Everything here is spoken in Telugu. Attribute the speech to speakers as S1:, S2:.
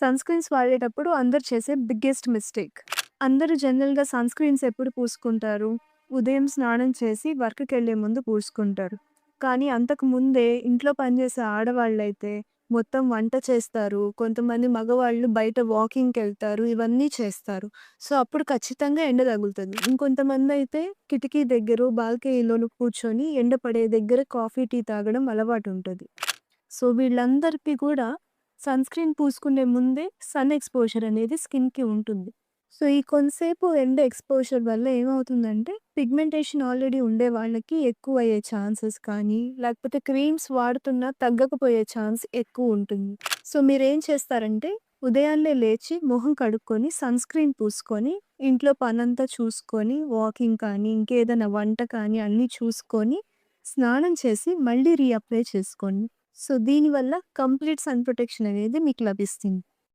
S1: సన్ స్క్రీన్స్ వాడేటప్పుడు అందరూ చేసే బిగ్గెస్ట్ మిస్టేక్. అందరూ జనరల్‌గా సన్ స్క్రీన్స్ ఎప్పుడు పూసుకుంటారు? ఉదయం స్నానం చేసి వర్క్‌కెళ్ళే ముందు పూసుకుంటారు. కానీ అంతకు ముందే ఇంట్లో పనిచేసే ఆడవాళ్ళైతే మొత్తం వంట చేస్తారు. కొంతమంది మగవాళ్ళు బయట వాకింగ్‌కెళ్తారు. ఇవన్నీ చేస్తారు. సో, అప్పుడు ఖచ్చితంగా ఎండ తగులుతది. ఇంకొంతమందయితే కిటికీ దగ్గరో, బాల్కనీలోనో కూర్చొని ఎండ పడే దగ్గర కాఫీ, టీ తాగడం అలవాటుంటది. సో, వీళ్ళందరికీ కూడా సన్ స్క్రీన్ పూసుకునే ముందే సన్ ఎక్స్‌పోజర్ అనేది స్కిన్‌కి ఉంటుంది. సో, ఈ కొంతసేపు ఎండ ఎక్స్‌పోజర్ వల్ల ఏమవుతుందంటే, పిగ్మెంటేషన్ ఆల్రెడీ ఉండే వాళ్ళకి ఎక్కువయ్యే ఛాన్సెస్ కానీ, లేకపోతే క్రీమ్స్ వాడుతున్నా తగ్గకపోయే ఛాన్స్ ఎక్కువుంటుంది. సో, మీరేం చేస్తారంటే, ఉదయాన్నే లేచి మొహం కడుక్కొని, సన్ స్క్రీన్ పూసుకొని, ఇంట్లో పనంతా చూసుకొని, వాకింగ్ కానీ, ఇంకేదైనా వంట కానీ అన్నీ చూసుకొని, స్నానం చేసి మళ్ళీ రీఅప్లై చేసుకోండి. సో, దీనివల్ల కంప్లీట్ సన్ ప్రొటెక్షన్ అనేది మీకు లభిస్తుంది.